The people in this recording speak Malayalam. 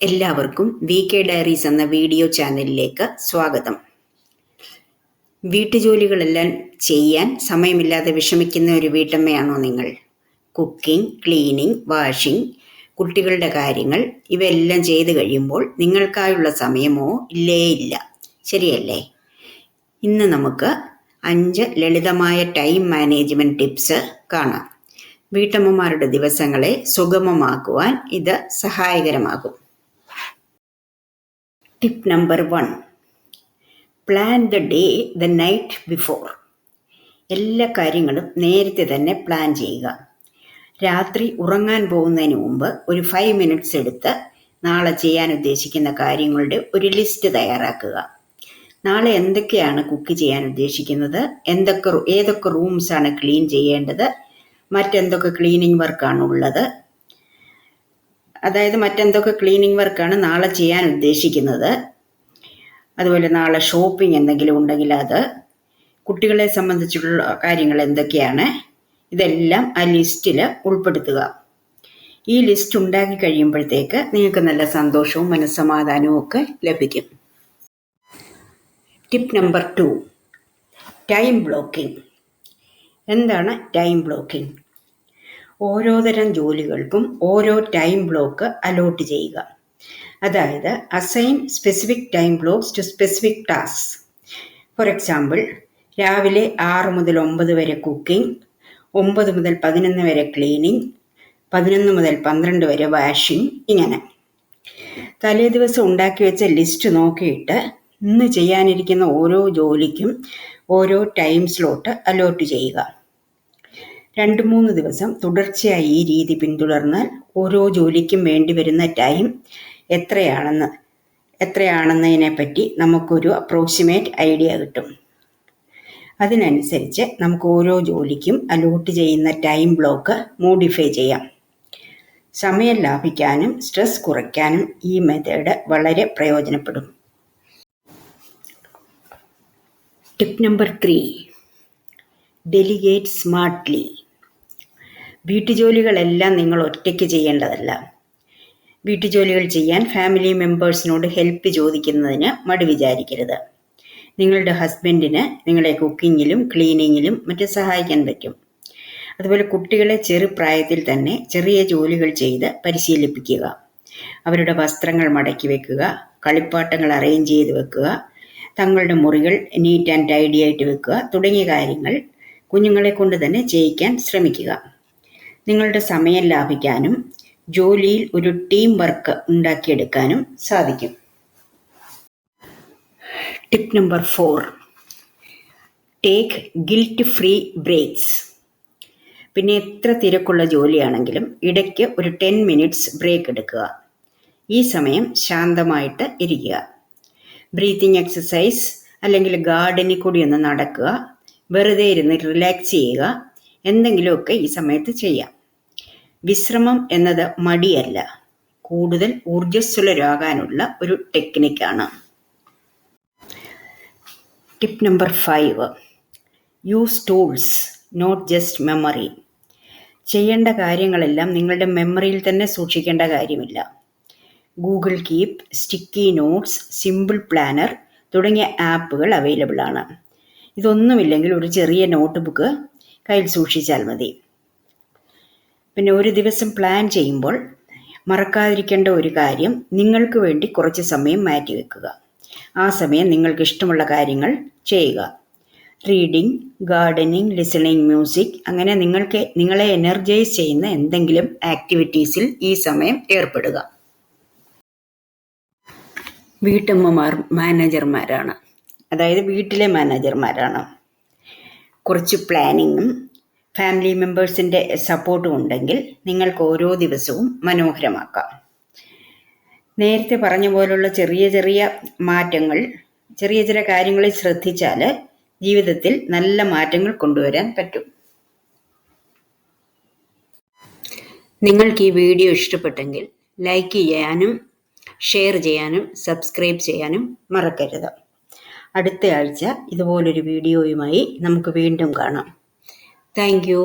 എല്ലാവർക്കും VK ഡയറീസ് എന്ന വീഡിയോ ചാനലിലേക്ക് സ്വാഗതം. വീട്ടുജോലികളെല്ലാം ചെയ്യാൻ സമയമില്ലാതെ വിഷമിക്കുന്ന ഒരു വീട്ടമ്മയാണോ നിങ്ങൾ? കുക്കിംഗ്, ക്ലീനിങ്, വാഷിംഗ്, കുട്ടികളുടെ കാര്യങ്ങൾ ഇവയെല്ലാം ചെയ്തു കഴിയുമ്പോൾ നിങ്ങൾക്കായുള്ള സമയമോ ഇല്ല. ശരിയല്ലേ? ഇന്ന് നമുക്ക് 5 ലളിതമായ ടൈം മാനേജ്മെൻറ്റ് ടിപ്സ് കാണാം. വീട്ടമ്മമാരുടെ ദിവസങ്ങളെ സുഗമമാക്കുവാൻ ഇത് സഹായകരമാകും. Tip number 1: plan the day the night before. എല്ലാ കാര്യങ്ങളും നേരത്തെ തന്നെ പ്ലാൻ ചെയ്യുക. രാത്രി ഉറങ്ങാൻ പോകുന്നതിന് മുമ്പ് ഒരു 5 മിനിറ്റ്സ് എടുത്ത് നാളെ ചെയ്യാൻ ഉദ്ദേശിക്കുന്ന കാര്യങ്ങളുടെ ഒരു ലിസ്റ്റ് തയ്യാറാക്കുക. നാളെ എന്തൊക്കെയാണ് കുക്ക് ചെയ്യാൻ ഉദ്ദേശിക്കുന്നത്, ഏതൊക്കെ റൂംസാണ് ക്ലീൻ ചെയ്യേണ്ടത്, മറ്റെന്തൊക്കെ ക്ലീനിങ് വർക്കാണ് ഉള്ളത്, മറ്റെന്തൊക്കെ ക്ലീനിങ് വർക്കാണ് നാളെ ചെയ്യാൻ ഉദ്ദേശിക്കുന്നത്. അതുപോലെ നാളെ ഷോപ്പിംഗ് എന്തെങ്കിലും ഉണ്ടെങ്കിൽ അത്, കുട്ടികളെ സംബന്ധിച്ചുള്ള കാര്യങ്ങൾ എന്തൊക്കെയാണ്, ഇതെല്ലാം ആ ലിസ്റ്റിൽ ഉൾപ്പെടുത്തുക. ഈ ലിസ്റ്റ് ഉണ്ടാക്കി കഴിയുമ്പോഴത്തേക്ക് നിങ്ങൾക്ക് നല്ല സന്തോഷവും മനസ്സമാധാനവും ഒക്കെ ലഭിക്കും. Tip number 2: time blocking. എന്താണ് ടൈം ബ്ലോക്കിംഗ്? ഓരോ തരം ജോലികൾക്കും ഓരോ ടൈം ബ്ലോക്ക് അലോട്ട് ചെയ്യുക. അതായത് assign specific time blocks to specific tasks. For example, രാവിലെ 6 മുതൽ 9 വരെ കുക്കിംഗ്, 9 മുതൽ 11 വരെ ക്ലീനിങ്, 11 മുതൽ 12 വരെ വാഷിംഗ്. ഇങ്ങനെ തലേ ദിവസം ഉണ്ടാക്കി വെച്ച ലിസ്റ്റ് നോക്കിയിട്ട് ഇന്ന് ചെയ്യാനിരിക്കുന്ന ഓരോ ജോലിക്കും ഓരോ ടൈം സ്ലോട്ട് അലോട്ട് ചെയ്യുക. 2-3 ദിവസം തുടർച്ചയായി ഈ രീതി പിന്തുടർന്നാൽ ഓരോ ജോലിക്കും വേണ്ടി വരുന്ന ടൈം എത്രയാണെന്നതിനെപ്പറ്റി നമുക്കൊരു അപ്രോക്സിമേറ്റ് ഐഡിയ കിട്ടും. അതിനനുസരിച്ച് നമുക്ക് ഓരോ ജോലിക്കും അലോട്ട് ചെയ്യുന്ന ടൈം ബ്ലോക്ക് മോഡിഫൈ ചെയ്യാം. സമയം ലാഭിക്കാനും സ്ട്രെസ് കുറയ്ക്കാനും ഈ മെത്തേഡ് വളരെ പ്രയോജനപ്പെടും. Tip number 3: delegate smartly. വീട്ടുജോലികളെല്ലാം നിങ്ങൾ ഒറ്റയ്ക്ക് ചെയ്യേണ്ടതല്ല. വീട്ടുജോലികൾ ചെയ്യാൻ ഫാമിലി മെമ്പേഴ്സിനോട് ഹെൽപ്പ് ചോദിക്കുന്നതിന് മടി വിചാരിക്കരുത്. നിങ്ങളുടെ ഹസ്ബൻഡിന് നിങ്ങളെ കുക്കിങ്ങിലും ക്ലീനിങ്ങിലും മറ്റും സഹായിക്കാൻ പറ്റും. അതുപോലെ കുട്ടികളെ ചെറുപ്രായത്തിൽ തന്നെ ചെറിയ ജോലികൾ ചെയ്ത് പരിശീലിപ്പിക്കുക. അവരുടെ വസ്ത്രങ്ങൾ മടക്കി വെക്കുക, കളിപ്പാട്ടങ്ങൾ അറേഞ്ച് ചെയ്ത് വെക്കുക, തങ്ങളുടെ മുറികൾ നീറ്റ് ആൻഡ് ടൈഡി ആയിട്ട് വെക്കുക തുടങ്ങിയ കാര്യങ്ങൾ കുഞ്ഞുങ്ങളെ കൊണ്ട് തന്നെ ചെയ്യിക്കാൻ ശ്രമിക്കുക. നിങ്ങളുടെ സമയം ലാഭിക്കാനും ജോലിയിൽ ഒരു ടീം വർക്ക് ഉണ്ടാക്കിയെടുക്കാനും സാധിക്കും. Tip number 4: take guilt free breaks. പിന്നെ എത്ര തിരക്കുള്ള ജോലിയാണെങ്കിലും ഇടയ്ക്ക് ഒരു 10 മിനിറ്റ്സ് ബ്രേക്ക് എടുക്കുക. ഈ സമയം ശാന്തമായിട്ട് ഇരിക്കുക. ബ്രീത്തിങ് എക്സസൈസ് അല്ലെങ്കിൽ ഗാർഡനിൽ കൂടി ഒന്ന് നടക്കുക, വെറുതെ ഇരുന്ന് റിലാക്സ് ചെയ്യുക, എന്തെങ്കിലുമൊക്കെ ഈ സമയത്ത് ചെയ്യാം. വിശ്രമം എന്നത് മടിയല്ല, കൂടുതൽ ഊർജ്ജസ്വലരാകാനുള്ള ഒരു ടെക്നിക്കാണ്. Tip number 5: use tools, not just memory. ചെയ്യേണ്ട കാര്യങ്ങളെല്ലാം നിങ്ങളുടെ മെമ്മറിയിൽ തന്നെ സൂക്ഷിക്കേണ്ട കാര്യമില്ല. Google Keep, sticky notes, simple planner തുടങ്ങിയ ആപ്പുകൾ അവൈലബിൾ ആണ്. ഇതൊന്നുമില്ലെങ്കിൽ ഒരു ചെറിയ നോട്ട് ബുക്ക് കയ്യിൽ സൂക്ഷിച്ചാൽ മതി. പിന്നെ ഒരു ദിവസം പ്ലാൻ ചെയ്യുമ്പോൾ മറക്കാതിരിക്കേണ്ട ഒരു കാര്യം, നിങ്ങൾക്ക് വേണ്ടി കുറച്ച് സമയം മാറ്റിവെക്കുക. ആ സമയം നിങ്ങൾക്ക് ഇഷ്ടമുള്ള കാര്യങ്ങൾ ചെയ്യുക. റീഡിങ്, ഗാർഡനിങ്, ലിസണിങ് മ്യൂസിക്, അങ്ങനെ നിങ്ങളെ എനർജൈസ് ചെയ്യുന്ന എന്തെങ്കിലും ആക്ടിവിറ്റീസിൽ ഈ സമയം ഏർപ്പെടുക. വീട്ടമ്മമാർ മാനേജർമാരാണ്, വീട്ടിലെ മാനേജർമാരാണ്. കുറച്ച് പ്ലാനിങ്ങും ഫാമിലി മെമ്പേഴ്സിൻ്റെ സപ്പോർട്ടും ഉണ്ടെങ്കിൽ നിങ്ങൾക്ക് ഓരോ ദിവസവും മനോഹരമാക്കാം. നേരത്തെ പറഞ്ഞ പോലുള്ള ചെറിയ മാറ്റങ്ങൾ, ചെറിയ കാര്യങ്ങളിൽ ശ്രദ്ധിച്ചാൽ ജീവിതത്തിൽ നല്ല മാറ്റങ്ങൾ കൊണ്ടുവരാൻ പറ്റും. നിങ്ങൾക്ക് ഈ വീഡിയോ ഇഷ്ടപ്പെട്ടെങ്കിൽ ലൈക്ക് ചെയ്യാനും ഷെയർ ചെയ്യാനും സബ്സ്ക്രൈബ് ചെയ്യാനും മറക്കരുത്. അടുത്ത ആഴ്ച ഇതുപോലൊരു വീഡിയോയുമായി നമുക്ക് വീണ്ടും കാണാം. Thank you.